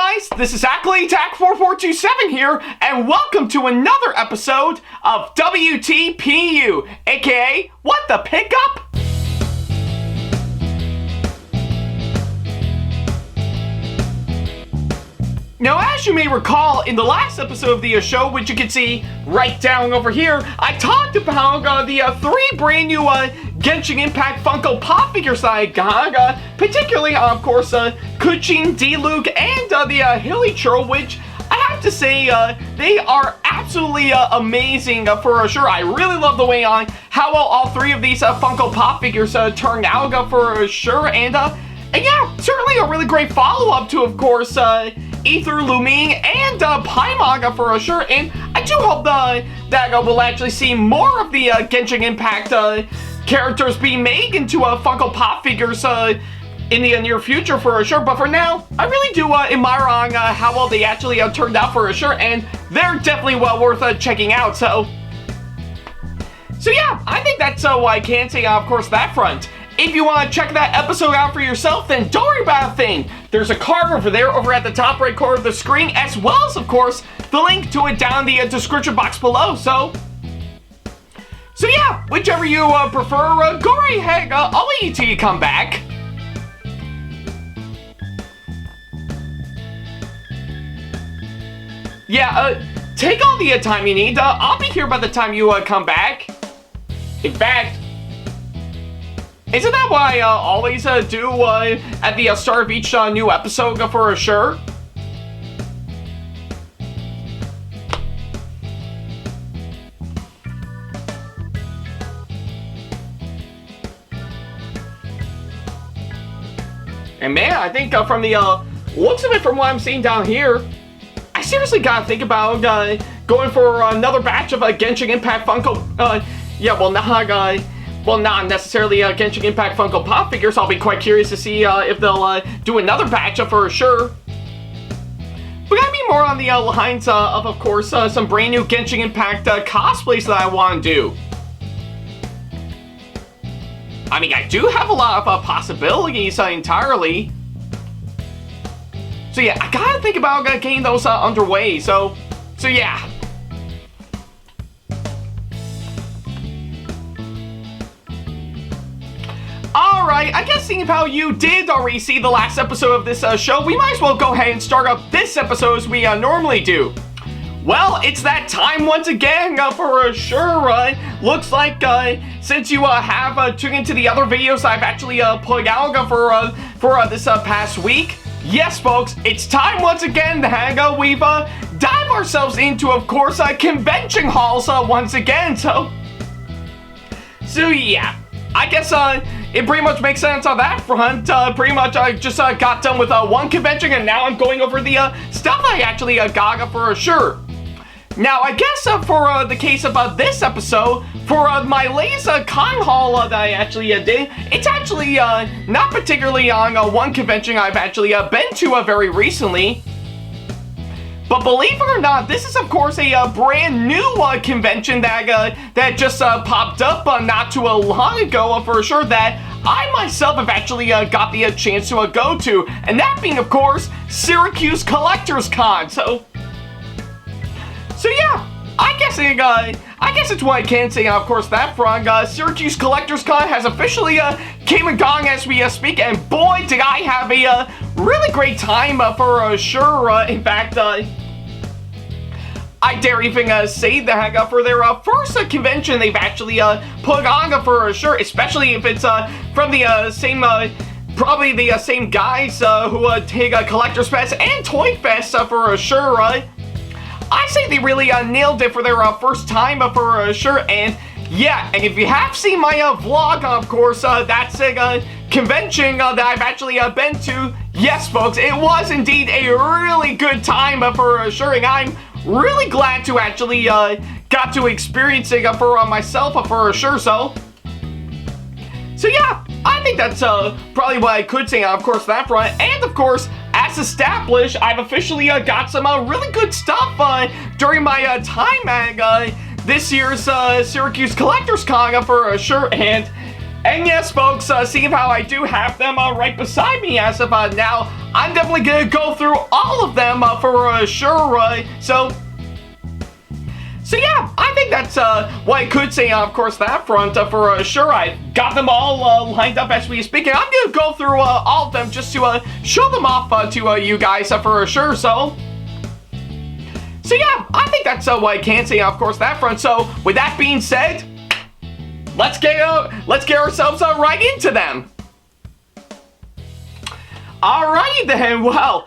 guys, this is Ackley, Tack4427 here, and welcome to another episode of WTPU, aka What the Pickup? Now, as you may recall, in the last episode of the show, which you can see right down over here, I talked about the three brand new Genshin Impact Funko Pop figures that I got, particularly, of course, Kuchin, D-Luke, and the Hilly Churl, which I have to say, they are absolutely amazing for sure. I really love the way on how well all three of these Funko Pop figures turned out for sure, and yeah, certainly a really great follow-up to, of course, Ether, Lumine, and Paimon for sure, and I do hope that we'll actually see more of the Genshin Impact characters being made into Funko Pop figures in the near future for sure, but for now, I really do admire on how well they actually turned out for sure, and they're definitely well worth checking out, so yeah, I think that's what I can say of course, that front. If you want to check that episode out for yourself, then don't worry about a thing. There's a card over there, over at the top right corner of the screen, as well as, of course, the link to it down in the description box below. So yeah, whichever you prefer, go right ahead. I'll wait till you come back. Yeah, take all the time you need. I'll be here by the time you come back. In fact, isn't that what I always do at the start of each new episode for sure? And man, I think from the looks of it, from what I'm seeing down here, I seriously gotta think about going for another batch of Genshin Impact Funko. Yeah, well, not necessarily Genshin Impact Funko Pop figures. I'll be quite curious to see if they'll do another batch for sure. But I mean more on the lines of course, some brand new Genshin Impact cosplays that I want to do. I mean, I do have a lot of possibilities entirely. So yeah, I gotta think about getting those underway. So yeah. Alright, I guess seeing how you did already see the last episode of this show, we might as well go ahead and start up this episode as we normally do. Well, it's that time once again for sure. Looks like since you have tuned into the other videos I've actually put out for this past week, yes folks, it's time once again that we've dive ourselves into, of course, convention halls once again. So yeah, I guess it pretty much makes sense on that front. Pretty much I just got done with one convention, and now I'm going over the stuff I actually got for sure. Now, I guess for the case of this episode, for my latest con haul that I actually did, it's actually not particularly on one convention I've actually been to very recently. But believe it or not, this is of course a brand new convention that just popped up not too long ago for sure, that I myself have actually got the chance to go to, and that being of course Syracuse Collectors Con. So yeah, I guess it's what I can say of course that front. Syracuse Collectors Con has officially came and gone as we speak, and boy did I have a really great time for sure. In fact, I dare even say that for their first convention they've actually put on for sure, especially if it's from the same, probably the same guys who take Collector's Fest and Toy Fest for sure. I say they really nailed it for their first time for sure, and yeah, and if you have seen my vlog, of course, that's a convention that I've actually been to. Yes, folks, it was indeed a really good time for sure, and I'm really glad to actually got to experience it for myself for sure. So yeah, I think that's probably what I could say of course that front. And of course, as established, I've officially got some really good stuff during my time at this year's Syracuse Collectors Con for sure. And And yes, folks, seeing how I do have them right beside me as of now, I'm definitely gonna go through all of them for sure. So yeah, I think that's what I could say, of course, that front for sure. I got them all lined up as we speak, and I'm gonna go through all of them just to show them off to you guys for sure. So yeah, I think that's what I can say, of course, that front. So with that being said, let's get ourselves right into them. Alrighty then, well,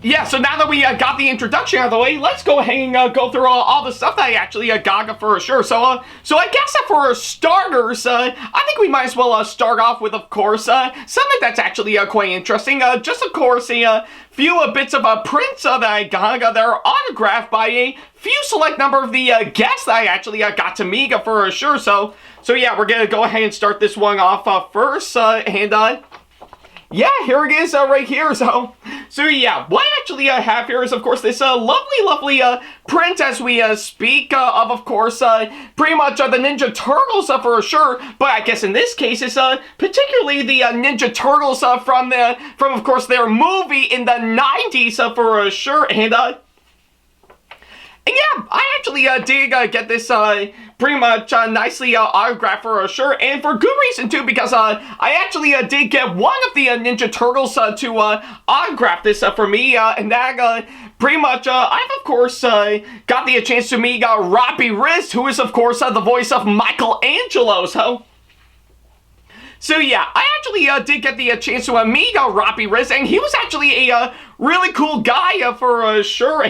yeah, so now that we got the introduction out of the way, let's go ahead and go through all the stuff that I actually got for sure. So I guess for starters, I think we might as well start off with, of course, something that's actually quite interesting. Just, of course, a few bits of prints that I got that are autographed by a few select number of the guests that I actually got to meet for sure. So yeah, we're going to go ahead and start this one off first, yeah, here it is right here. So yeah, what I actually have here is, of course, this lovely print as we speak of course, pretty much the Ninja Turtles for sure. But I guess in this case, it's particularly the Ninja Turtles from of course, their movie in the 90s for sure. And yeah, I actually did get this pretty much nicely autographed for sure, and for good reason too, because I actually did get one of the Ninja Turtles to autograph this for me, and that pretty much I've of course got the chance to meet Robbie Wrist, who is of course the voice of Michelangelo. So yeah, I actually did get the chance to meet Robbie Wrist, and he was actually a really cool guy for sure,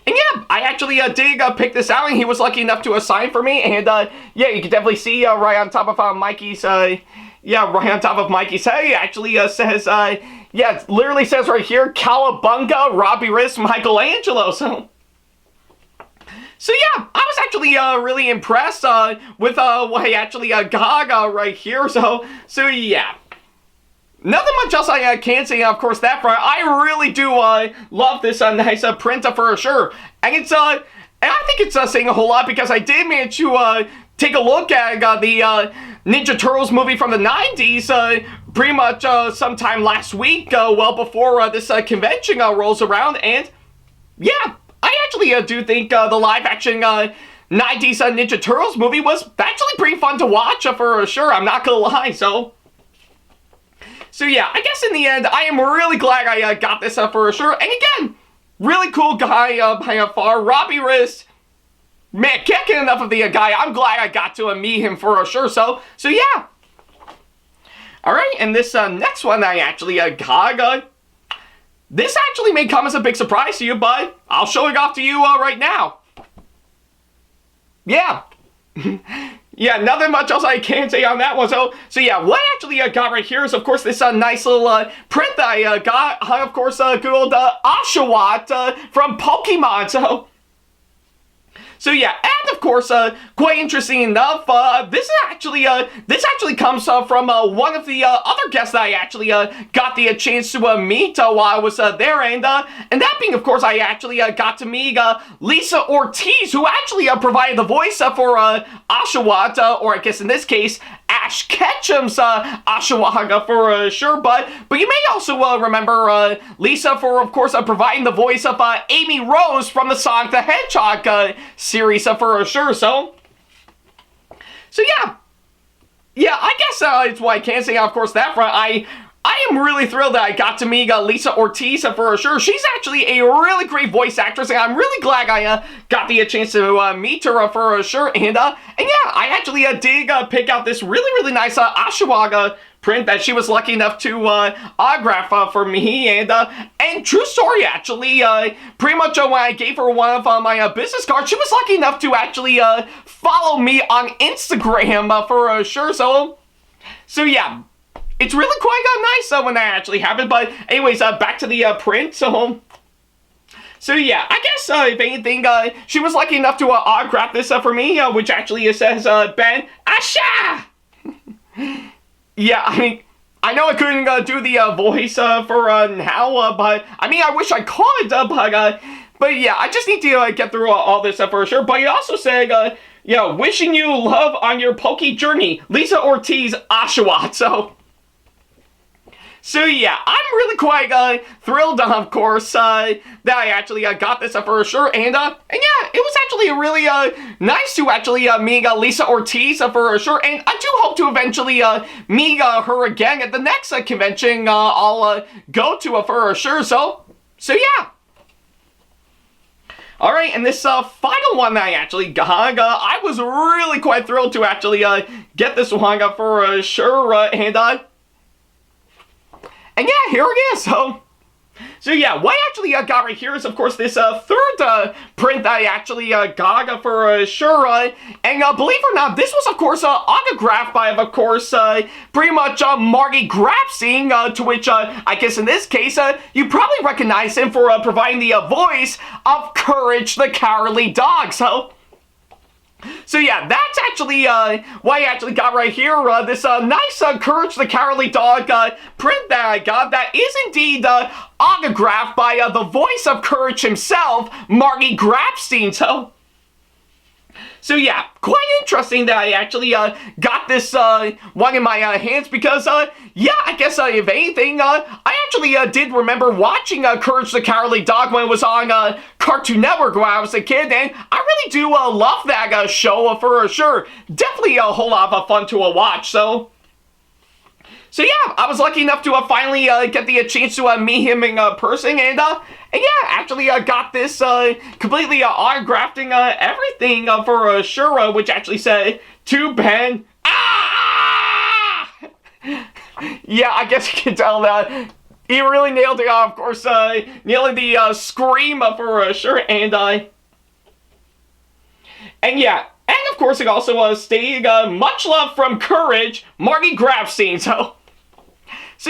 and yeah, I actually did pick this out, and he was lucky enough to sign for me, and yeah, you can definitely see right on top of Mikey's, yeah, right on top of Mikey's head, it actually says, yeah, it literally says right here, Cowabunga, Robbie Wrist, Michelangelo. So yeah, I was actually really impressed with what I actually got right here. So yeah. Nothing much else I can say, of course, that front. I really do love this nice print for sure. And it's, and I think it's saying a whole lot, because I did manage to take a look at the Ninja Turtles movie from the 90s pretty much sometime last week, well before this convention rolls around. And yeah, I actually do think the live-action 90s Ninja Turtles movie was actually pretty fun to watch for sure. I'm not gonna lie, So yeah, I guess in the end, I am really glad I got this for sure. And again, really cool guy by far, Robbie Wrist. Man, can't get enough of the guy. I'm glad I got to meet him for sure. So yeah. All right, and this next one I actually got. This actually may come as a big surprise to you, but I'll show it off to you right now. Yeah. Yeah, nothing much else I can say on that one. So yeah, what I actually got right here is, of course, this nice little print that I got. Of course, good old Oshawott from Pokemon. So yeah, and of course, quite interesting enough, this actually comes from one of the other guests that I actually got the chance to meet while I was there, and that being, of course, I actually got to meet Lisa Ortiz, who actually provided the voice for Oshawott, or I guess in this case, Ash Ketchum's Oshawott for sure, but you may also remember Lisa for, of course, providing the voice of Amy Rose from the Sonic the Hedgehog series for sure. So yeah, I guess it's what I can say, of course, that front. I am really thrilled that I got to meet Lisa Ortiz for sure. She's actually a really great voice actress, and I'm really glad I got the chance to meet her for sure. And yeah, I actually did pick out this really nice Oshawott print that she was lucky enough to autograph for me, and true story, actually, pretty much when I gave her one of my business cards, she was lucky enough to actually follow me on Instagram for sure. So yeah, it's really quite nice when that actually happened. But anyways, back to the print. So yeah, I guess if anything, she was lucky enough to autograph this for me, which actually says Ben Asha. Yeah, I mean, I know I couldn't do the voice for now, but I mean, I wish I could, but yeah, I just need to get through all this for sure. But he also said, wishing you love on your Poke journey, Lisa Ortiz Oshawa. So yeah, I'm really quite thrilled, of course, that I actually got this for sure, and yeah, it was actually really nice to actually meet Lisa Ortiz for sure, and I do hope to eventually meet her again at the next convention I'll go to for sure. So yeah. Alright, and this final one that I actually got, I was really quite thrilled to actually get this one for sure, and yeah, here it is. So yeah, what I actually got right here is, of course, this third print that I actually got for sure. And believe it or not, this was, of course, autographed by, of course, pretty much Margie Grapstein, to which, I guess in this case, you probably recognize him for providing the voice of Courage the Cowardly Dog. So yeah, that's actually what I actually got right here. This nice Courage the Cowardly Dog print that I got that is indeed autographed by the voice of Courage himself, Margie Grapstein. So yeah, quite interesting that I actually got this one in my hands because, yeah, I guess if anything, I actually did remember watching Courage the Cowardly Dog when it was on Cartoon Network when I was a kid, and I really do love that show for sure. Definitely a whole lot of fun to watch, So yeah, I was lucky enough to finally get the chance to meet him in person, and yeah, actually got this completely autographed everything for sure, which actually said, "To Ben." Ah! Yeah, I guess you can tell that he really nailed it, of course, nailing the scream for sure, and yeah. And of course, it also stated, "Much love from Courage, Margie Grapstein." So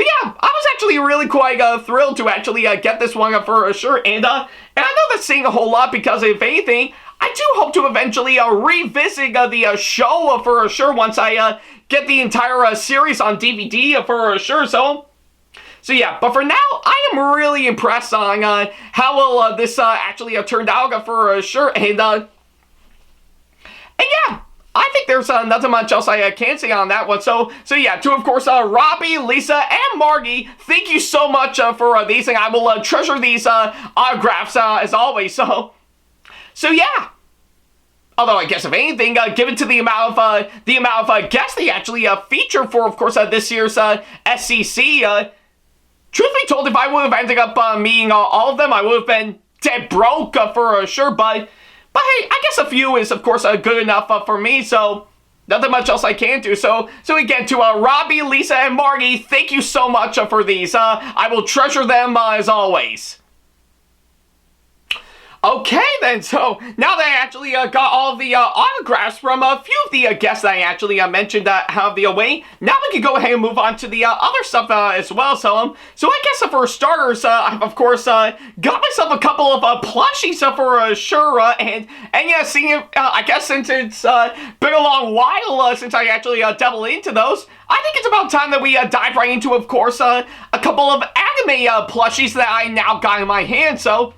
yeah, I was actually really quite thrilled to actually get this one for sure, and I know that's saying a whole lot because if anything, I do hope to eventually revisit the show for sure once I get the entire series on DVD for sure. So yeah, but for now, I am really impressed on how well this actually turned out for sure, and yeah. I think there's nothing much else I can say on that one. So yeah, to of course Robbie, Lisa, and Margie, thank you so much for these, and I will treasure these autographs as always. So yeah. Although I guess if anything, given to the amount of guests they actually feature for, of course, this year's SCC, truth be told, if I would have ended up meeting all of them, I would have been dead broke for sure. But hey, I guess a few is, of course, good enough for me, so nothing much else I can do. So again, to Robbie, Lisa, and Margie, thank you so much for these. I will treasure them as always. Okay then, so now that I actually got all of the autographs from a few of the guests that I actually mentioned out of the way, now we can go ahead and move on to the other stuff as well. So I guess for starters, I've of course got myself a couple of plushies for sure, and yeah, seeing it, I guess since it's been a long while since I actually dabbled into those, I think it's about time that we dive right into, of course, a couple of anime plushies that I now got in my hand. So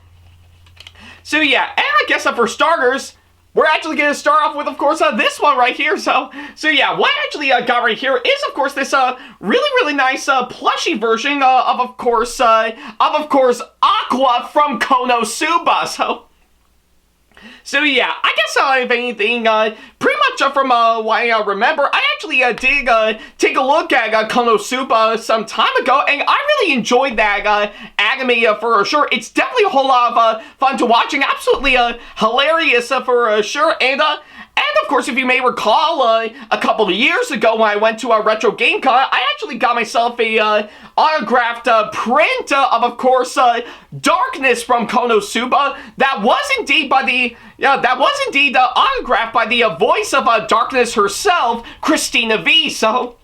yeah, and I guess for starters, we're actually going to start off with, of course, this one right here. So yeah, what I actually got right here is, of course, this really nice plushie version of course, Aqua from Konosuba. So yeah, I guess if anything, pretty much from what I remember, I actually did take a look at Konosuba some time ago, and I really enjoyed that anime for sure. It's definitely a whole lot of fun to watch, and absolutely hilarious for sure. And of course, if you may recall, a couple of years ago when I went to a Retro Game Con, I actually got myself a autographed print of course, Darkness from Konosuba. That was indeed autographed by the voice of Darkness herself, Christina V. So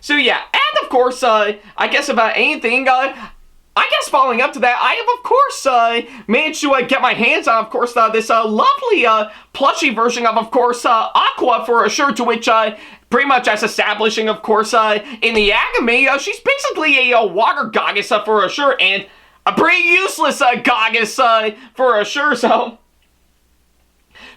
yeah, and of course, I guess about anything, I guess following up to that, I have, of course, managed to get my hands on, of course, this lovely plushie version of course, Aqua for sure, to which, pretty much as establishing, of course, in the anime, she's basically a water goddess for sure, and a pretty useless goddess for sure, so...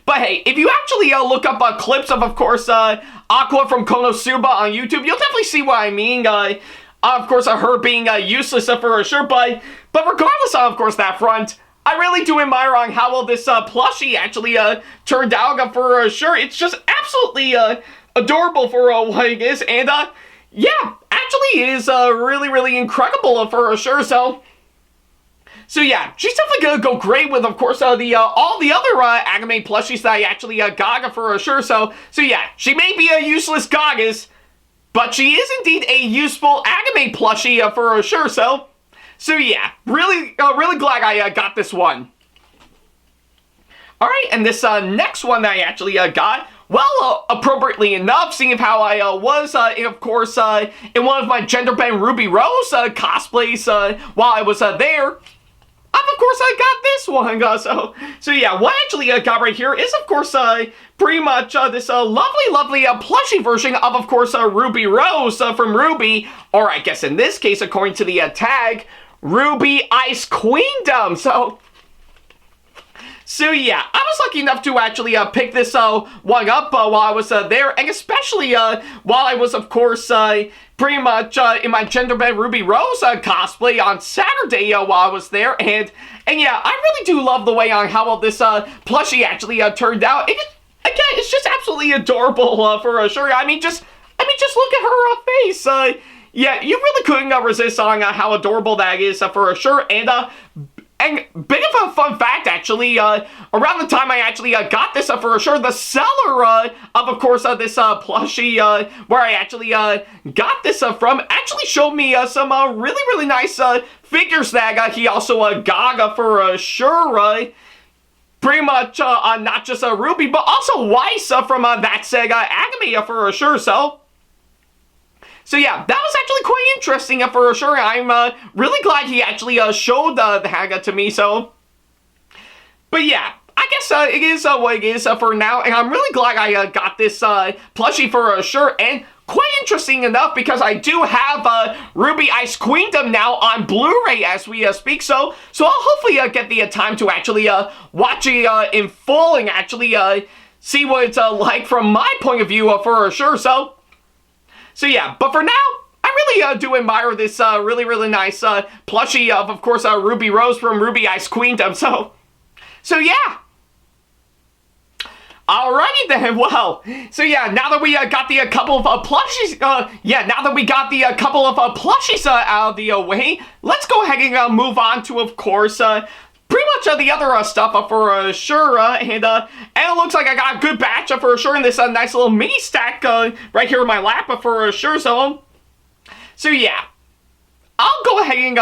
But hey, if you actually look up clips of course, Aqua from Konosuba on YouTube, you'll definitely see what I mean. Of course, her being useless for sure, but regardless of course, that front, I really do admire on how well this plushie actually turned out for sure. It's just absolutely adorable for what it is, and yeah, actually is really, really incredible for sure. So yeah, she's definitely gonna go great with, of course, all the other anime plushies that I actually got for sure. So yeah, she may be a useless goddess, but she is indeed a useful anime plushie for sure. So yeah, really glad I got this one. All right, and this next one that I actually got, well, appropriately enough, seeing of how I was, of course, in one of my gender bend Ruby Rose cosplays while I was there. Of course, I got this one. So yeah, what I actually got right here is, of course, pretty much this lovely plushie version of course, Ruby Rose from Ruby, or I guess in this case, according to the tag, Ruby Ice Queendom. So yeah, I was lucky enough to actually pick this one up while I was there, and especially while I was, of course, pretty much in my gender bend Ruby Rose cosplay on Saturday while I was there, and yeah, I really do love the way on how well this plushie actually turned out. Again, it's just absolutely adorable for sure. I mean, just look at her face. Yeah, you really couldn't resist on how adorable that is for sure, and bit of a fun fact, actually, around the time I actually got this for sure, the seller of course, this plushie where I actually got this from actually showed me some really nice figures that he also got for sure. Pretty much not just Ruby, but also Weiss from that Sega anime for sure. So yeah, that was actually quite interesting for sure. I'm really glad he actually showed the Haga to me. But yeah, I guess it is what it is for now, and I'm really glad I got this plushie for sure. And quite interesting enough, because I do have Ruby Ice Queendom now on Blu-ray as we speak. So I'll hopefully get the time to actually watch it in full and actually see what it's like from my point of view for sure. So yeah, but for now, I really do admire this really nice plushie of course, Ruby Rose from Ruby Ice Queendom. So yeah. Alrighty then, well, so yeah, now that we got the couple of plushies, now that we got the couple of plushies out of the way, let's go ahead and move on to, of course, pretty much the other stuff for sure, and it looks like I got a good batch for sure in this nice little mini stack right here in my lap for sure. So yeah, I'll go ahead and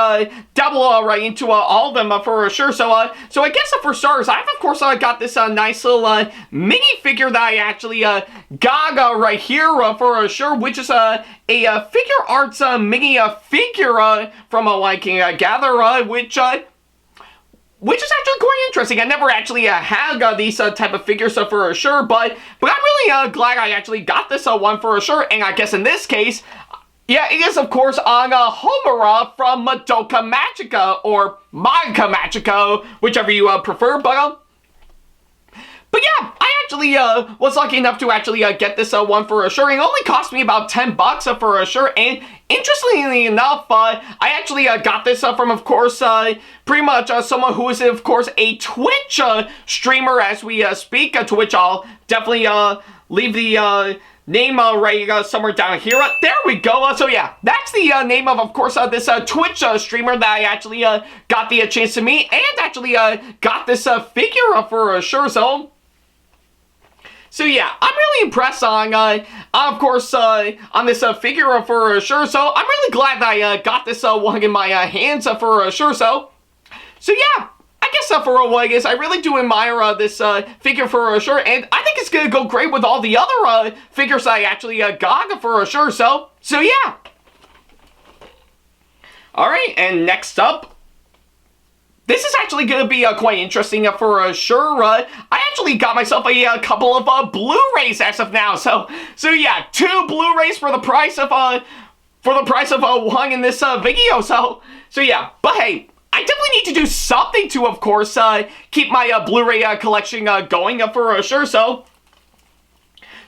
double right into all of them for sure. So I guess for starters, I've of course got this nice little mini figure that I actually got right here for sure, which is a figure arts mini figure from what I can gather, which is actually quite interesting. I never actually had these type of figures for sure, but I'm really glad I actually got this one for sure. And I guess in this case, yeah, it is of course on Homura from Madoka Magica, or Magica Magica, whichever you prefer. But yeah, I actually was lucky enough to actually get this one for sure. It only cost me about $10 for sure. And interestingly enough, I actually got this from, of course, pretty much someone who is, of course, a Twitch streamer as we speak, to which I'll definitely leave the name right somewhere down here. There we go. So yeah, that's the name of course, this Twitch streamer that I actually got the chance to meet, and actually got this figure for sure. So yeah, I'm really impressed on, of course, on this figure for sure. So I'm really glad that I got this one in my hands for sure. So yeah, I guess for what it is, I really do admire this figure for sure, and I think it's gonna go great with all the other figures I actually got for sure. So yeah. All right, and next up, this is actually going to be quite interesting for sure. I actually got myself a couple of Blu-rays as of now. So yeah, 2 Blu-rays for the price of one in this video. So yeah, but hey, I definitely need to do something to, of course, keep my Blu-ray collection going for sure. So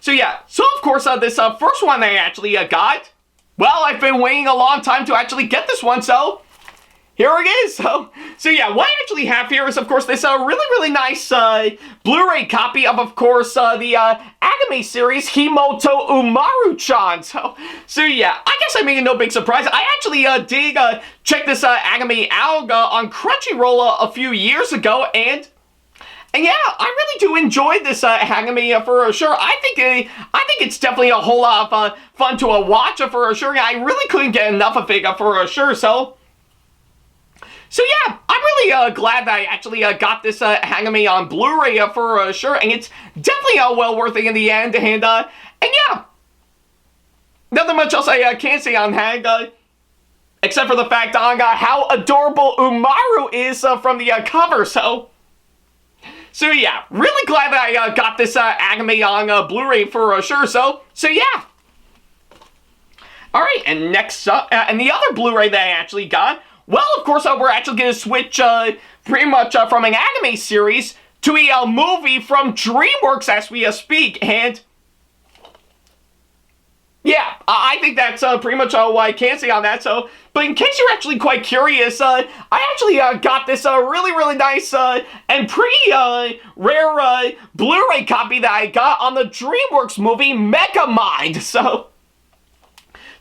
yeah. So of course, this first one I actually got. Well, I've been waiting a long time to actually get this one. So here it is. So yeah, what I actually have here is, of course, this really nice Blu-ray copy of course, the anime series Himoto Umaru-chan. So yeah, I guess I made no big surprise. I actually did check this anime out on Crunchyroll a few years ago, and yeah, I really do enjoy this anime for sure. I think it's definitely a whole lot of fun to watch for sure. I really couldn't get enough of it for sure. So yeah, I'm really glad that I actually got this anime on Blu-ray for sure, and it's definitely well worth it in the end. And yeah, nothing much else I can say on that, except for the fact on how adorable Umaru is from the cover. So yeah, really glad that I got this anime on Blu-ray for sure. So yeah. All right, and next up, and the other Blu-ray that I actually got. Well, of course, we're actually going to switch pretty much from an anime series to a movie from DreamWorks as we speak, and yeah, I think that's pretty much all I can say on that. But in case you're actually quite curious, I actually got this really nice and pretty rare Blu-ray copy that I got on the DreamWorks movie Megamind.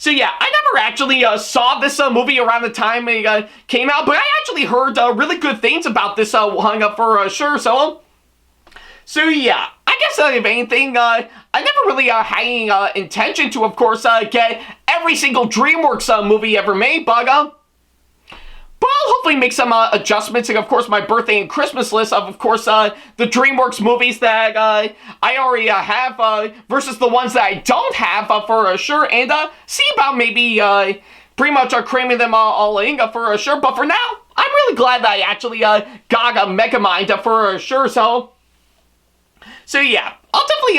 So yeah, I never actually saw this movie around the time it came out, but I actually heard really good things about this one for sure. So yeah, I guess if anything, I never really had any intention to, of course, get every single DreamWorks movie ever made, but I'll hopefully make some adjustments, and of course my birthday and Christmas list of course, the DreamWorks movies that I already have versus the ones that I don't have for sure, and see about maybe pretty much cramming them all in for sure. But for now, I'm really glad that I actually got a Megamind for sure. So yeah, I'll definitely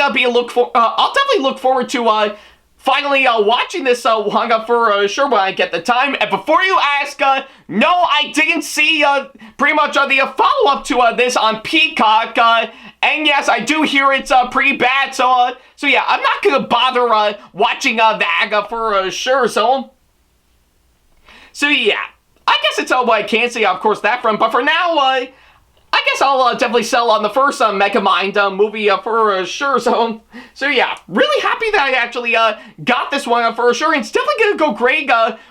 look forward to finally watching this manga for sure when I get the time. And before you ask, no, I didn't see pretty much the follow-up to this on Peacock. And yes, I do hear it's pretty bad. So yeah, I'm not gonna bother watching that for sure. So yeah, I guess it's what I can say, of course, that front. But for now, I guess I'll definitely sell on the first Megamind movie for sure. So yeah, really happy that I actually got this one for sure. And it's definitely gonna go great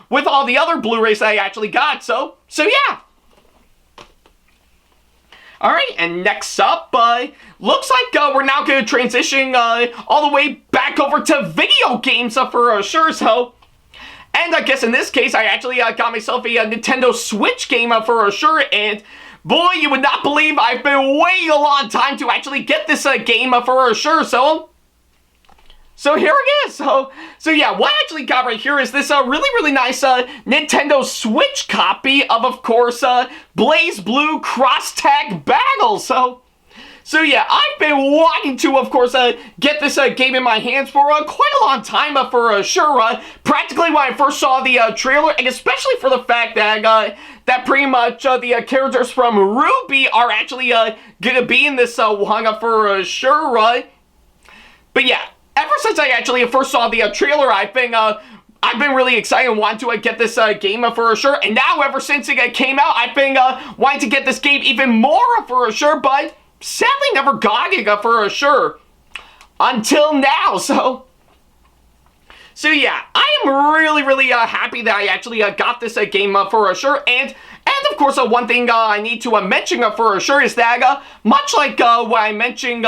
with all the other Blu-rays that I actually got. So yeah. All right, and next up, looks like we're now gonna transition all the way back over to video games for sure. And I guess in this case, I actually got myself a Nintendo Switch game for sure, and boy, you would not believe I've been waiting a long time to actually get this game for sure. So here it is. So yeah, what I actually got right here is this really nice Nintendo Switch copy of course, Blaze Blue Cross Tag Battle. So yeah, I've been wanting to, of course, get this game in my hands for quite a long time for sure. Practically when I first saw the trailer, and especially for the fact that that pretty much the characters from Ruby are actually gonna be in this manga for sure. But yeah, ever since I actually first saw the trailer, I've been really excited and wanted to get this game for sure. And now, ever since it came out, I've been wanting to get this game even more for sure. But sadly, never got it for sure until now. So yeah, I am really happy that I actually got this game for sure. And of course, one thing I need to mention for sure is that much like when I mentioned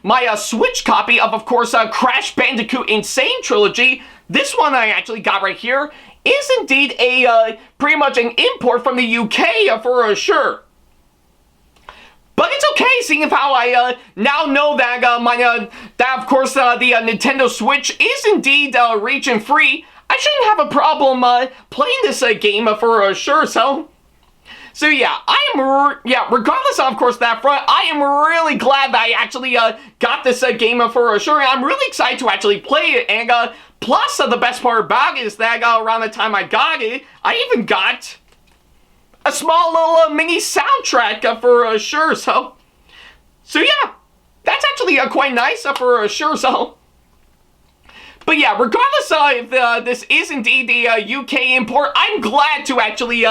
my Switch copy of course, Crash Bandicoot Insane Trilogy, this one I actually got right here is indeed a pretty much an import from the UK for sure. But it's okay, seeing as how I now know that that of course the Nintendo Switch is indeed region-free. I shouldn't have a problem playing this game for sure. So yeah, regardless of course that front, I am really glad that I actually got this game for sure. I'm really excited to actually play it, and plus the best part about it is that around the time I got it, I even got a small little mini soundtrack for sure. So yeah, that's actually quite nice for sure. So. But yeah, regardless if this is indeed a UK import, I'm glad to actually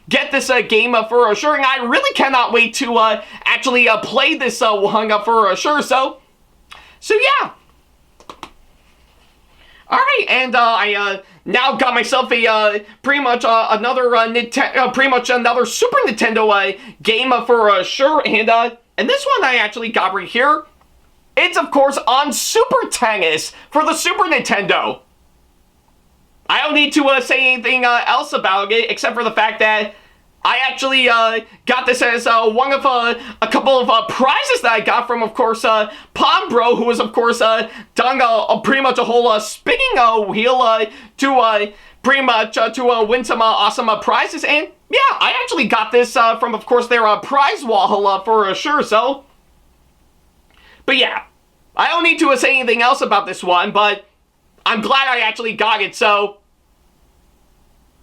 get this game for sure, and I really cannot wait to actually play this one for sure. So yeah. All right, and I now got myself a pretty much another another Super Nintendo game for sure, and this one I actually got right here. It's, of course, on Super Tennis for the Super Nintendo. I don't need to say anything else about it, except for the fact that I actually got this as one of a couple of prizes that I got from, of course, Palm Bro, who was, of course, done pretty much a whole spinning wheel to pretty much to win some awesome prizes. And, yeah, I actually got this from, of course, their prize wall for sure, so... But yeah, I don't need to say anything else about this one, but I'm glad I actually got it, so...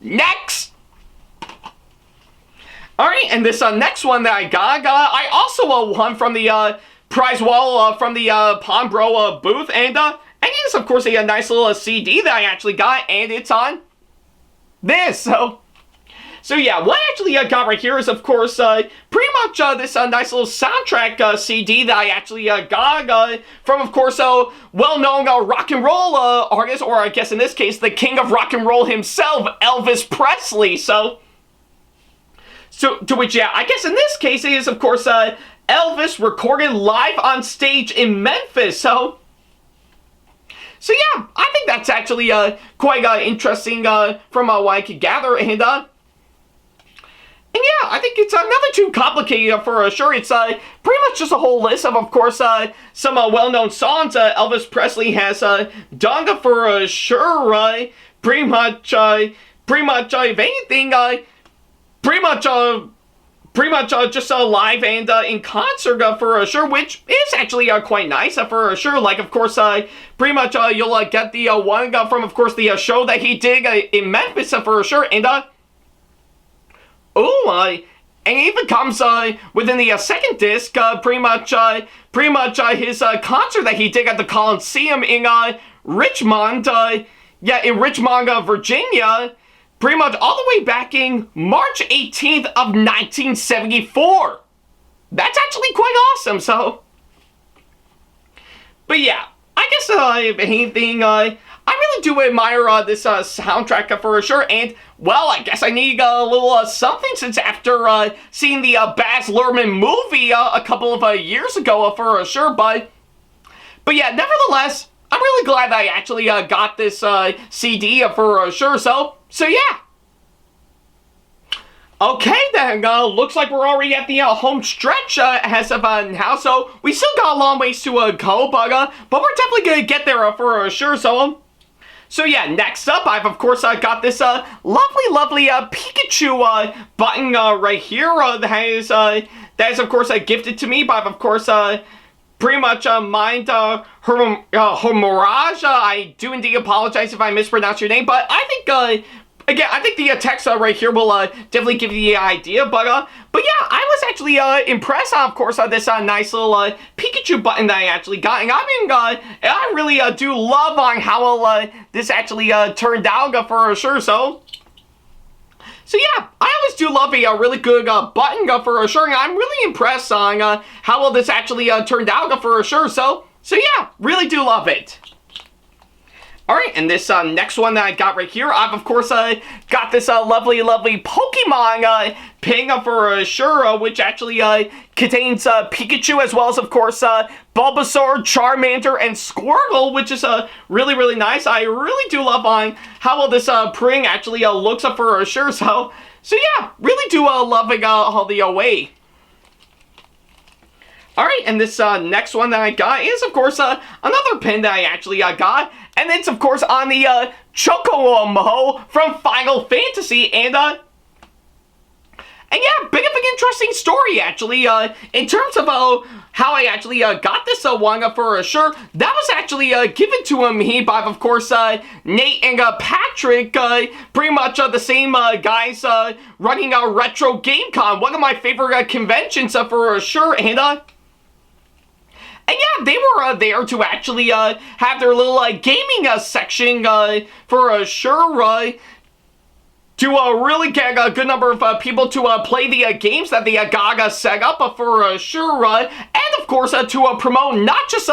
Next! Alright, and this next one that I got, I also won from the prize wall from the Palm Bro booth, and it is, of course, a nice little CD that I actually got, and it's on this, So yeah, what I actually got right here is, of course, pretty much this nice little soundtrack CD that I actually got from, of course, a well-known rock and roll artist, or I guess in this case, the king of rock and roll himself, Elvis Presley. So to which, yeah, I guess in this case it is, of course, Elvis recorded live on stage in Memphis. So yeah, I think that's actually quite interesting from what I could gather, and yeah, I think it's nothing too complicated for sure. It's pretty much just a whole list of course, some well-known songs Elvis Presley has done for sure. Pretty much, if anything, pretty much just live and in concert for sure, which is actually quite nice for sure. Like, of course, pretty much you'll get the one from, of course, the show that he did in Memphis for sure, and and it even comes within the second disc, pretty much his concert that he did at the Coliseum in Richmond, in Richmond, Virginia, pretty much all the way back in March 18th of 1974. That's actually quite awesome, so. But yeah, I guess if anything, I really do admire this soundtrack for sure, and, well, I guess I need a little something, since after seeing the Baz Luhrmann movie a couple of years ago for sure, but yeah, nevertheless, I'm really glad that I actually got this CD for sure, so yeah. Okay, then, looks like we're already at the home stretch as of now, so we still got a long ways to go, but we're definitely gonna get there for sure, So yeah, next up, I've of course got this lovely Pikachu button right here that is of course gifted to me by, of course, pretty much mined her Mirage. I do indeed apologize if I mispronounce your name, but I think again, I think the text right here will definitely give you the idea, but yeah, I was actually impressed, of course, this nice little Pikachu button that I actually got, and I really do love on how this actually turned out for sure, so yeah, I always do love a really good button for sure, and I'm really impressed on how well this actually turned out for sure, so yeah, really do love it. Alright, and this next one that I got right here, I've of course got this lovely Pokemon ping for sure, which actually contains Pikachu, as well as, of course, Bulbasaur, Charmander, and Squirtle, which is really nice. I really do love on how well this ping actually looks for sure, so yeah, really do loving all the way. Alright, and this next one that I got is, of course, another pin that I actually got, and it's, of course, on the Chocomo from Final Fantasy, and And yeah, bit of an interesting story, actually, in terms of how I actually got this one for sure. That was actually given to me by, of course, Nate and Patrick, pretty much the same guys running Retro Game Con, one of my favorite conventions for sure, and yeah, they were there to actually have their little gaming section for sure, to really get a good number of people to play the games that the Gaga set up for sure, and of course to promote not just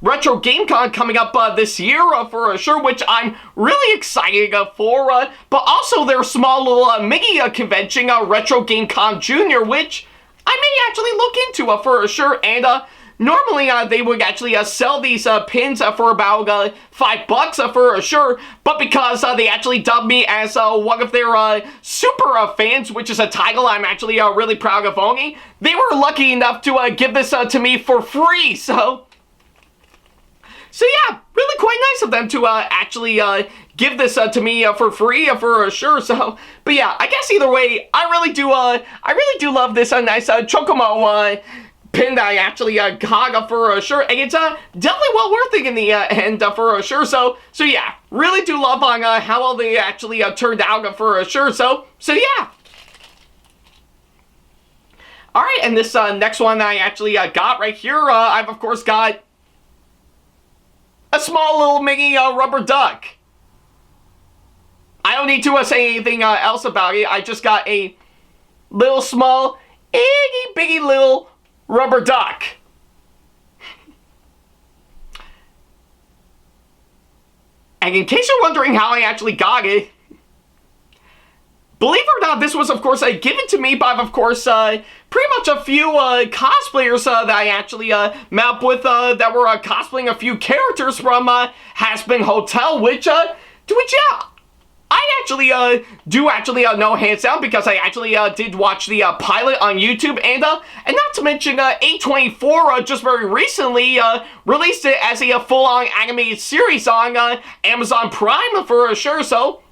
Retro Game Con coming up this year for sure, which I'm really excited for, but also their small little mini convention, Retro Game Con Junior, which I may actually look into for sure, and normally, they would actually sell these pins for about $5 for sure, but because they actually dubbed me as one of their super fans, which is a title I'm actually really proud of owning, they were lucky enough to give this to me for free, so yeah, really quite nice of them to actually give this to me for free for sure. So, but yeah, I guess either way, I really do love this nice Chocomo pin that I actually got for sure, and it's definitely well worth it in the end for sure. So yeah, really do love on how well they actually turned out for sure. So yeah. All right, and this next one that I actually got right here, I've of course got a small little mini rubber duck. I don't need to say anything else about it. I just got a little small, itty bitty little rubber duck. And in case you're wondering how I actually got it, believe it or not, this was, of course, given to me by, of course, pretty much a few cosplayers that I actually met up with that were cosplaying a few characters from Has-Been Hotel, which, yeah, I actually do actually know hands down, because I actually did watch the pilot on YouTube, and not to mention A24 just very recently released it as a full-on animated series on Amazon Prime for sure. So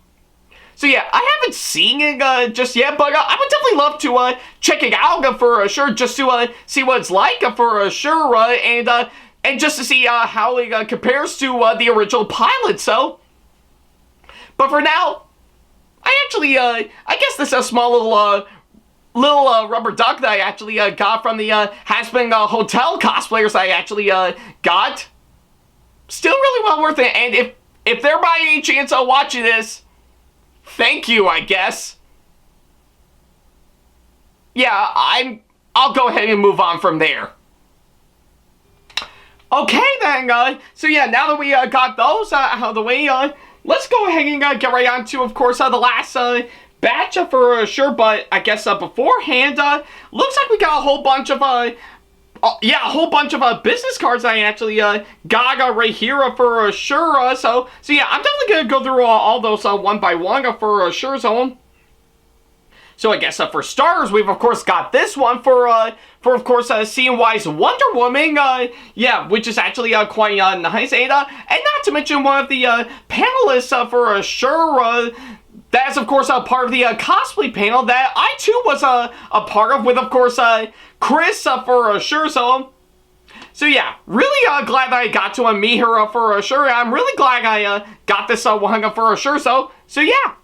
yeah, I haven't seen it just yet, but I would definitely love to check it out for sure, just to see what it's like for sure, and just to see how it compares to the original pilot. So. But for now, I actually, I guess this is a small little rubber duck that I actually got from the Has-Been Hotel cosplayers I actually got. Still really well worth it, and if they're by any chance watching this, thank you, I guess. Yeah, I'll go ahead and move on from there. Okay then, so yeah, now that we got those out of the way, let's go ahead and get right on to, of course, the last batch for sure. But I guess beforehand, looks like we got a whole bunch of yeah, a whole bunch of business cards I actually got right here for sure. So yeah, I'm definitely gonna go through all those one by one for sure. So I guess for starters, we've of course got this one for of course CNY's Wonder Woman, yeah, which is actually quite nice, and not to mention one of the panelists for sure. That's of course a part of the cosplay panel that I too was a part of, with of course Chris for sure. So yeah, really glad that I got to meet her for sure. I'm really glad I got this one for sure. So yeah.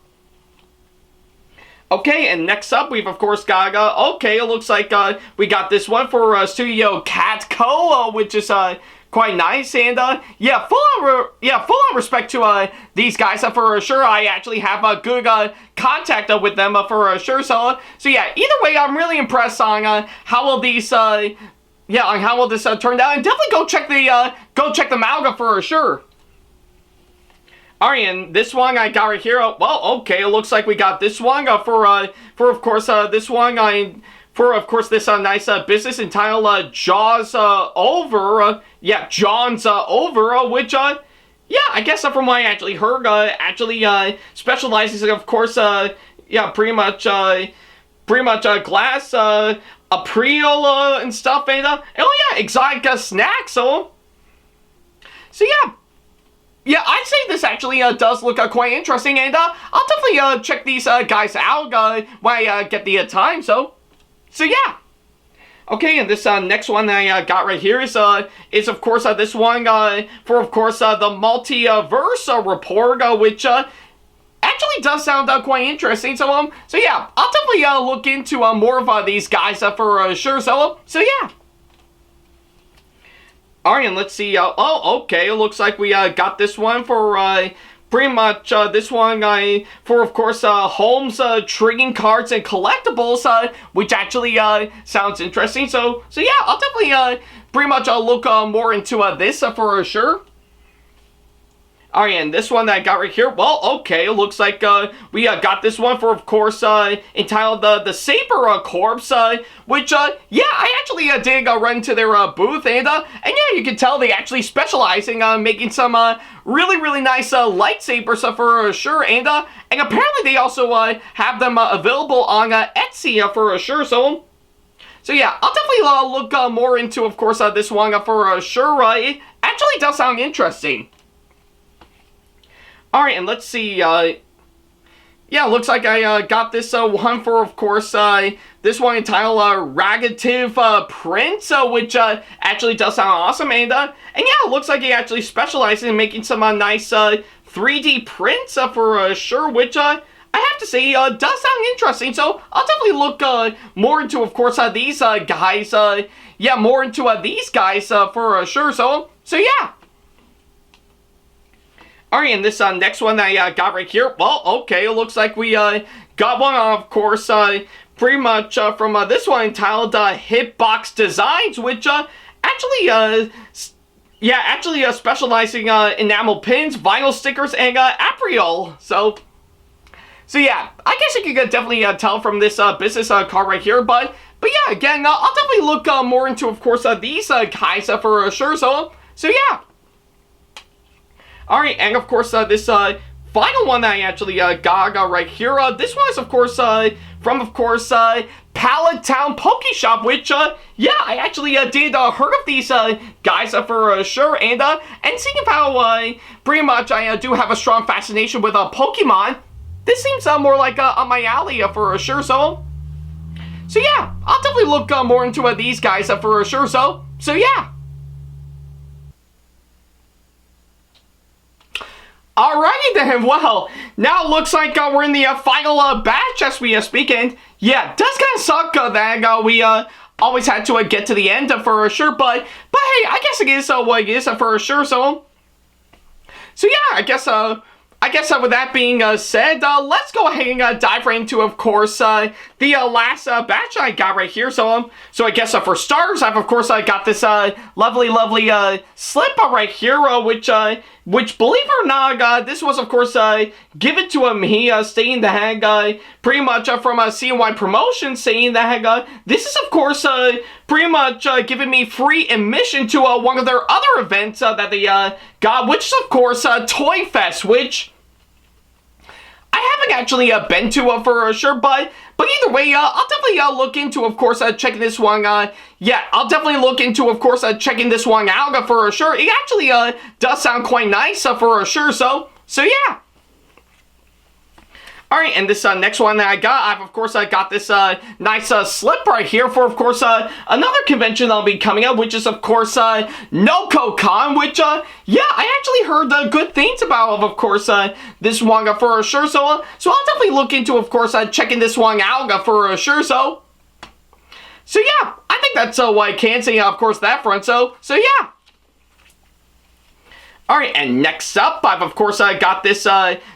Okay, and next up, we've of course got, okay, it looks like we got this one for Studio Catco, which is quite nice, and yeah, full on respect to these guys for sure. I actually have a good contact with them for sure. So yeah, either way, I'm really impressed on how well these yeah, on how well this turned out, and definitely go check the manga for sure. Alright, and this one I got right here. Well, okay, it looks like we got this one for of course this one for of course this nice business entitled Jaws Over. Yeah, John's Over, which yeah, I guess from what I actually heard, actually specializes in, of course, yeah, pretty much glass, April and stuff, and oh yeah, exotic snacks. So yeah. Yeah, I'd say this actually does look quite interesting, and I'll definitely check these guys out when I get the time. So yeah. Okay, and this next one that I got right here is of course this one for of course the multiverse report, which actually does sound quite interesting. So yeah, I'll definitely look into more of these guys for sure. So yeah. All right, and let's see. Oh, okay. It looks like we got this one for pretty much this one for of course Holmes trading cards and collectibles, which actually sounds interesting. So yeah, I'll definitely pretty much look more into this for sure. Alright, and this one that I got right here, well, okay, it looks like we got this one for, of course, entitled the Saber Corpse, which, yeah, I actually did run to their booth, and yeah, you can tell they actually specialize in making some really, really nice lightsabers for sure, and apparently they also have them available on Etsy for sure, so yeah, I'll definitely look more into, of course, this one for sure. It actually does sound interesting. Alright, and let's see, yeah, looks like I got this one for, of course, this one entitled Ragative Prince, which actually does sound awesome, and yeah, it looks like he actually specializes in making some nice 3D prints for sure, which I have to say does sound interesting, so I'll definitely look more into, of course, these guys, yeah, more into these guys for sure, so yeah. Alright, and this next one that I got right here, well, okay, it looks like we got one, of course, pretty much from this one entitled Hitbox Designs, which actually, yeah, actually specializing enamel pins, vinyl stickers, and Apriol. So yeah, I guess you can definitely tell from this business card right here, but yeah, again, I'll definitely look more into, of course, these guys for sure, so yeah. Alright, and of course, this final one that I actually got right here, this one is, of course, from, of course, Pallet Town Poke Shop, which, yeah, I actually did heard of these guys for sure, and seeing how pretty much I do have a strong fascination with Pokemon, this seems more like on my alley for sure, so yeah, I'll definitely look more into these guys for sure, so yeah. Alrighty then, well, now it looks like we're in the final batch as we speak, and yeah, it does kind of suck that we always had to get to the end for sure, but hey, I guess it is what it is for sure, so yeah, I guess with that being said, let's go ahead and dive right into, of course, the last batch I got right here. So I guess for starters, I've of course got this lovely slip right here, which believe it or not, this was of course given to me, stating that pretty much from CNY Promotions, saying that this is of course pretty much giving me free admission to one of their other events that they got, which is of course Toy Fest, which I haven't actually been to for sure, but either way, I'll definitely look into, of course, checking this one. Yeah, I'll definitely look into, of course, checking this one out for sure. It actually does sound quite nice for sure. So yeah. Alright, and this next one that I got, I've of course got this nice slip right here for, of course, another convention that'll be coming up, which is, of course, NocoCon, which, yeah, I actually heard good things about, of course, this one for sure, so I'll definitely look into, of course, checking this one out for sure, so yeah, I think that's what I can say, of course, that front, so yeah. Alright, and next up, I've of course got this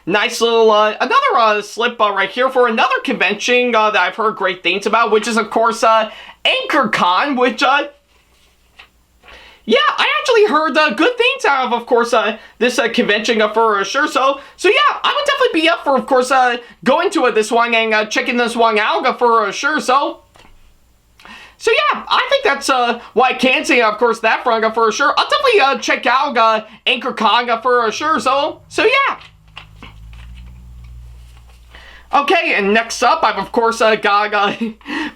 nice little, another slip right here for another convention that I've heard great things about, which is of course AnchorCon, which, yeah, I actually heard good things out of course, this convention for sure, so yeah, I would definitely be up for, of course, going to this one and checking this one out for sure, so yeah, I think that's what I can say, of course, that front for sure. I'll definitely check out AnchorCon for sure, so yeah. Okay, and next up, I've of course got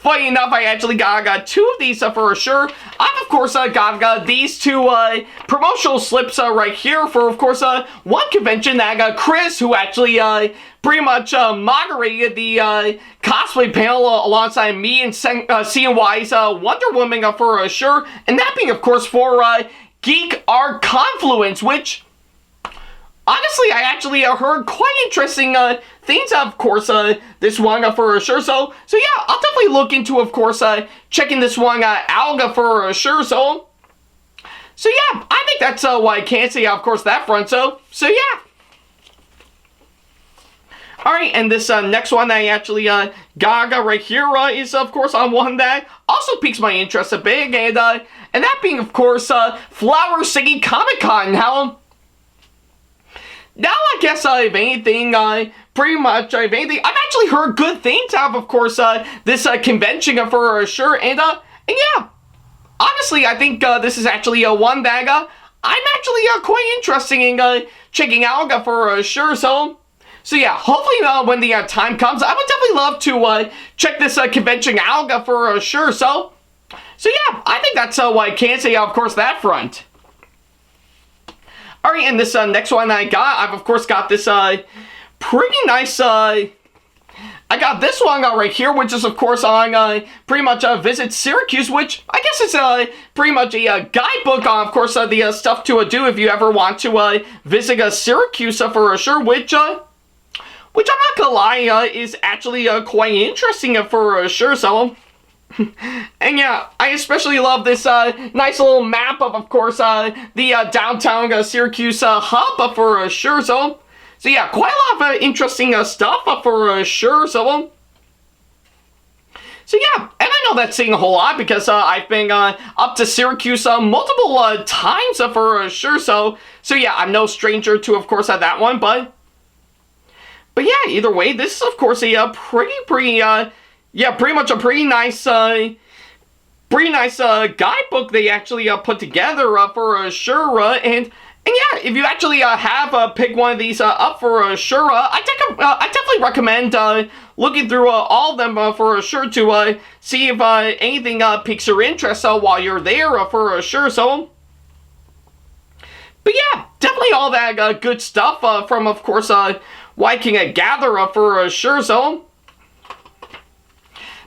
funny enough, I actually got two of these for sure. I've, of course, got these two promotional slips right here for, of course, one convention that I got Chris, who actually pretty much moderated the cosplay panel alongside me and CNY's Wonder Woman for sure. And that being, of course, for Geek Art Confluence, which honestly, I actually heard quite interesting things, of course, this one for sure. So yeah, I'll definitely look into, of course, checking this one out for sure. So yeah, I think that's what I can say, of course, that front. So yeah. Alright, and this next one I actually got right here is, of course, on one that also piques my interest a bit, and that being, of course, Flower City Comic Con. Now, I guess, if anything, pretty much, if anything, I've actually heard good things out of course, this convention for sure, and yeah, honestly, I think this is actually one that I'm actually quite interested in checking out for sure. So yeah, hopefully when the time comes, I would definitely love to check this convention out for sure. So yeah, I think that's what I can say, of course, that front. Alright, and this next one I've of course got this pretty nice, I got this one right here, which is, of course, on pretty much Visit Syracuse, which I guess is pretty much a guidebook on, of course, the stuff to do if you ever want to visit Syracuse for sure, which I'm not gonna lie, is actually quite interesting for sure. So and yeah, I especially love this nice little map of course, the downtown Syracuse hub for sure. So yeah, quite a lot of interesting stuff for sure. So yeah, and I know that's saying a whole lot because I've been up to Syracuse multiple times for sure. So yeah, I'm no stranger to, of course, that one, but yeah, either way, this is, of course, a pretty yeah, pretty much a pretty nice guidebook they actually put together for sure. And yeah, if you actually have picked one of these up for sure, I definitely recommend looking through all of them for sure to see if anything piques your interest while you're there for sure. So, but yeah, definitely all that good stuff from, of course, what I can gather for sure. So,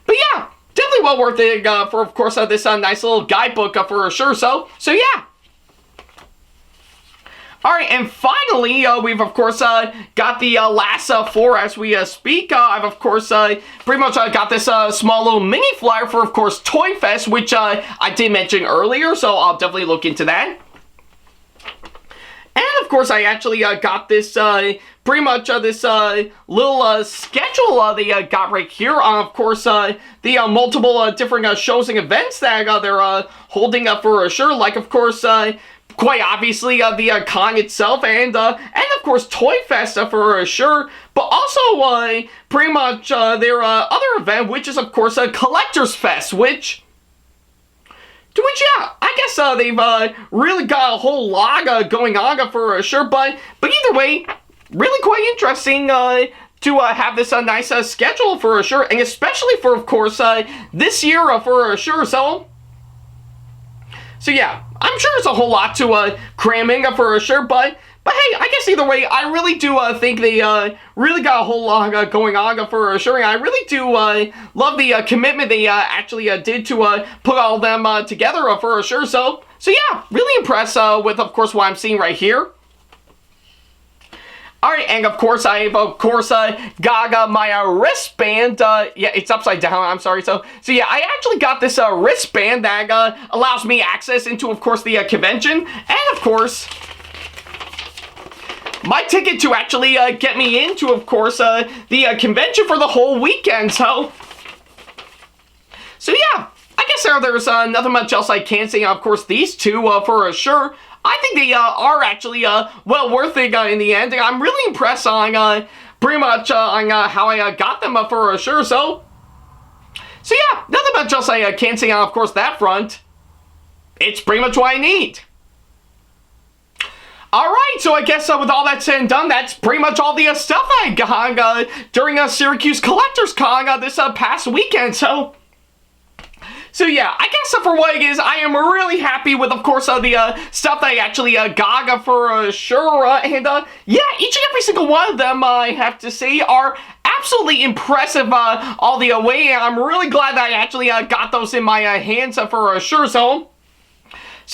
but yeah, definitely well worth it for, of course, this nice little guidebook for sure. So yeah. Alright, and finally, we've, of course, got the last four as we speak. I've, of course, pretty much got this small little mini flyer for, of course, Toy Fest, which I did mention earlier, so I'll definitely look into that. And, of course, I actually got this pretty much this little schedule they got right here on, of course, the multiple different shows and events that they're holding up for sure. Like, of course, quite obviously the con itself, and of course Toy Fest for sure. But also pretty much their other event, which is, of course, a Collector's Fest, which yeah, I guess they've really got a whole lot going on for sure. But either way, really quite interesting to have this nice schedule for sure, and especially for, of course, this year for sure. So yeah, I'm sure it's a whole lot to cram in for sure. But hey, I guess either way, I really do think they really got a whole lot going on for sure. And I really do love the commitment they actually did to put all of them together for sure. So yeah, really impressed with, of course, what I'm seeing right here. Alright, and of course, I've, of course, got my wristband. Yeah, it's upside down, I'm sorry. So yeah, I actually got this wristband that allows me access into, of course, the convention. And, of course, my ticket to actually get me into, of course, the convention for the whole weekend. So yeah, I guess there's nothing much else I can say. Of course, these two for sure. I think they are actually well worth it in the end. I'm really impressed on pretty much on how I got them for sure. So yeah, nothing much else I can say on, of course, that front. It's pretty much what I need. Alright, so I guess with all that said and done, that's pretty much all the stuff I got during Syracuse Collectors Con this past weekend. So So yeah, I guess for what it is, I am really happy with, of course, the stuff that I actually got for sure. And yeah, each and every single one of them, I have to say, are absolutely impressive all the way. And I'm really glad that I actually got those in my hands for sure. So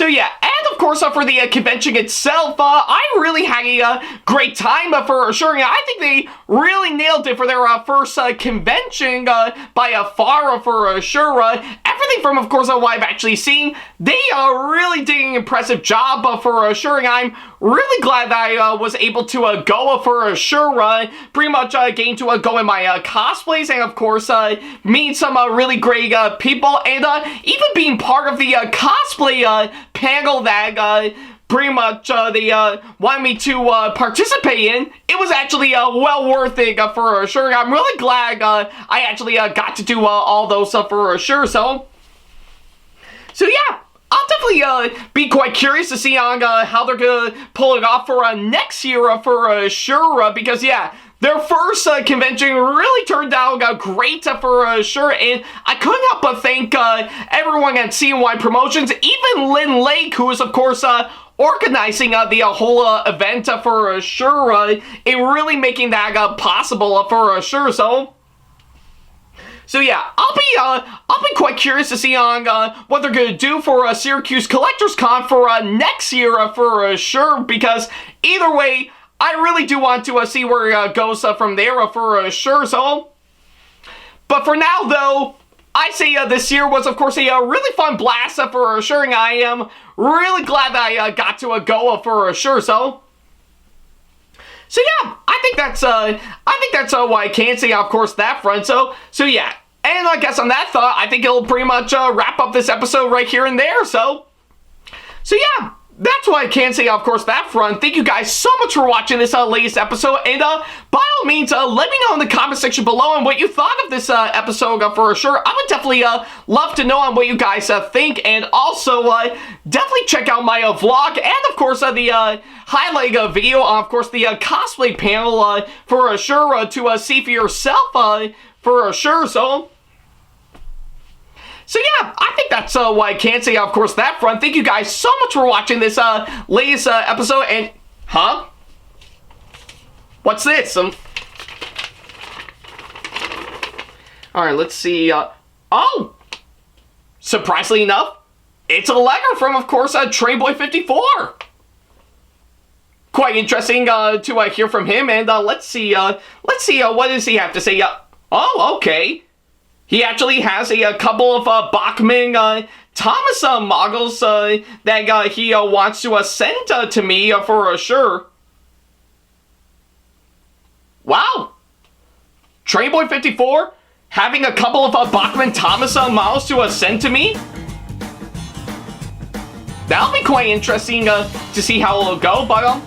yeah, and of course for the convention itself, I really had a great time for sure. I think they really nailed it for their first convention by far for sure. Everything from, of course, what I've actually seen, they really did an impressive job for sure. And I'm really glad that I was able to go for sure. Pretty much getting to go in my cosplays, and of course meeting some really great people, and even being part of the cosplay panel that pretty much they wanted me to participate in. It was actually well worth it for sure. I'm really glad I actually got to do all those for sure. So yeah, I'll definitely be quite curious to see on how they're gonna pull it off for next year for sure. Because yeah, their first convention really turned out great for sure, and I couldn't help but thank everyone at CNY Promotions, even Lynn Lake, who is of course organizing the whole event for sure, in really making that possible for sure. So yeah, I'll be quite curious to see on what they're gonna do for Syracuse Collectors Con for next year for sure. Because either way, I really do want to see where it goes from there for sure. But for now, though, I say this year was, of course, a really fun blast for sure. And I am really glad that I got to go for sure. So yeah, I think that's what I can say, of course, that front. So yeah, and I guess on that thought, I think it'll pretty much wrap up this episode right here and there. So yeah, that's what I can say, of course, that front. Thank you guys so much for watching this latest episode, and by all means, let me know in the comment section below on what you thought of this episode for sure. I would definitely love to know on what you guys think, and also definitely check out my vlog, and of course the highlight video on, of course, the cosplay panel for sure to see for yourself for sure. So yeah, I think that's what I can say, of course, that front. Thank you guys so much for watching this latest episode, and... Huh? What's this? Alright, let's see. Oh! Surprisingly enough, it's a letter from, of course, Trainboy54. Quite interesting to hear from him, and let's see, what does he have to say? Oh, okay. He actually has a couple of Bachman Thomas models that he wants to send to me for sure. Wow! Trainboy54 having a couple of Bachman Thomas models to send to me? That'll be quite interesting to see how it'll go, but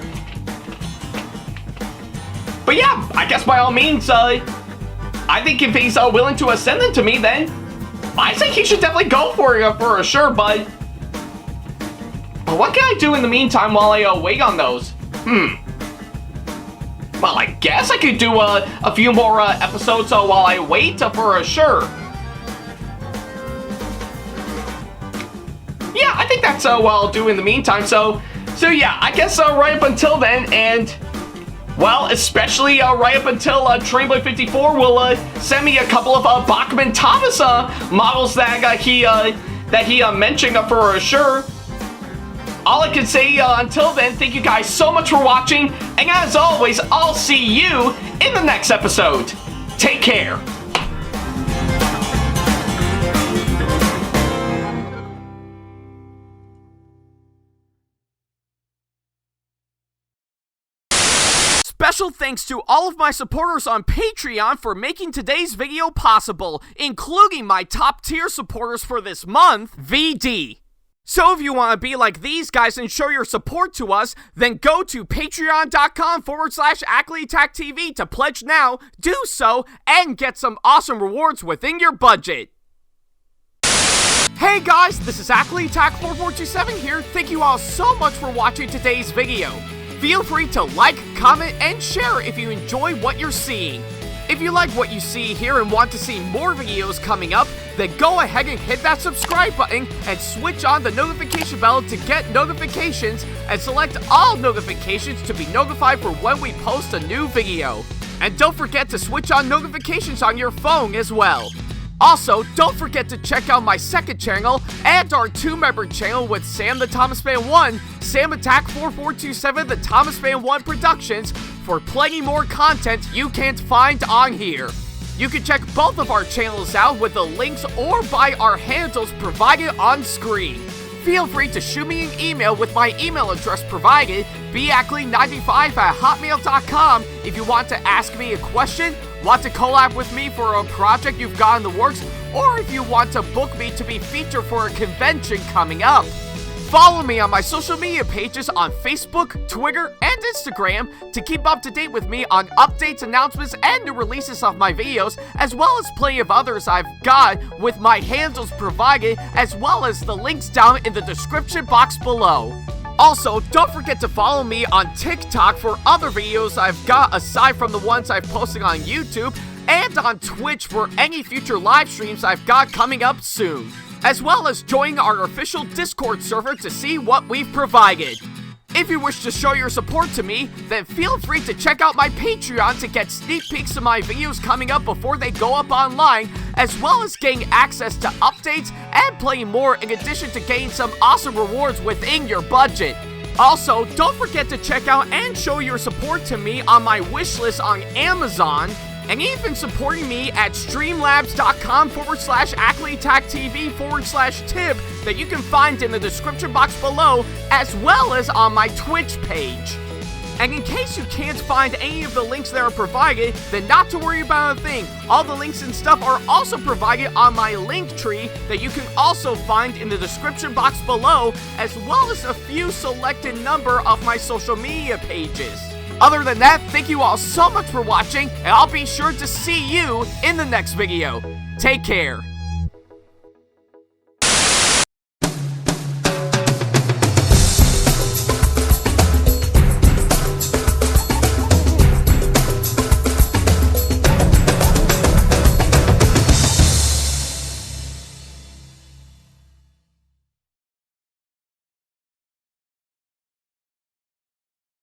yeah, I guess by all means, I think if he's willing to send them to me, then I think he should definitely go for it for sure. But what can I do in the meantime while I wait on those? Well, I guess I could do a few more episodes while I wait for sure. Yeah, I think that's what I'll do in the meantime. So yeah, I guess right up until then, and well, especially right up until Trainboy54 will send me a couple of Bachman Thomas models that he mentioned for sure. All I can say until then, thank you guys so much for watching, and as always, I'll see you in the next episode. Take care. Special thanks to all of my supporters on Patreon for making today's video possible, including my top tier supporters for this month, VD. So if you want to be like these guys and show your support to us, then go to patreon.com/AckleyTackTV to pledge now, do so, and get some awesome rewards within your budget. Hey guys, this is AckleyTack4427 here. Thank you all so much for watching today's video. Feel free to like, comment, and share if you enjoy what you're seeing. If you like what you see here and want to see more videos coming up, then go ahead and hit that subscribe button and switch on the notification bell to get notifications and select all notifications to be notified for when we post a new video. And don't forget to switch on notifications on your phone as well. Also, don't forget to check out my second channel and our 2-member channel with Sam the Thomas Fan 1, SamAttack4427TheThomasFan1 Productions for plenty more content you can't find on here. You can check both of our channels out with the links or by our handles provided on screen. Feel free to shoot me an email with my email address provided, backley95@hotmail.com, if you want to ask me a question, want to collab with me for a project you've got in the works, or if you want to book me to be featured for a convention coming up. Follow me on my social media pages on Facebook, Twitter, and Instagram to keep up to date with me on updates, announcements, and new releases of my videos, as well as plenty of others I've got with my handles provided, as well as the links down in the description box below. Also, don't forget to follow me on TikTok for other videos I've got aside from the ones I've posted on YouTube, and on Twitch for any future live streams I've got coming up soon, as well as join our official Discord server to see what we've provided. If you wish to show your support to me, then feel free to check out my Patreon to get sneak peeks of my videos coming up before they go up online, as well as getting access to updates and plenty more in addition to getting some awesome rewards within your budget. Also, don't forget to check out and show your support to me on my wishlist on Amazon, and even supporting me at streamlabs.com/AckleyTACTV/tip that you can find in the description box below, as well as on my Twitch page. And in case you can't find any of the links that are provided, then not to worry about a thing. All the links and stuff are also provided on my link tree that you can also find in the description box below, as well as a few selected number of my social media pages. Other than that, thank you all so much for watching, and I'll be sure to see you in the next video. Take care.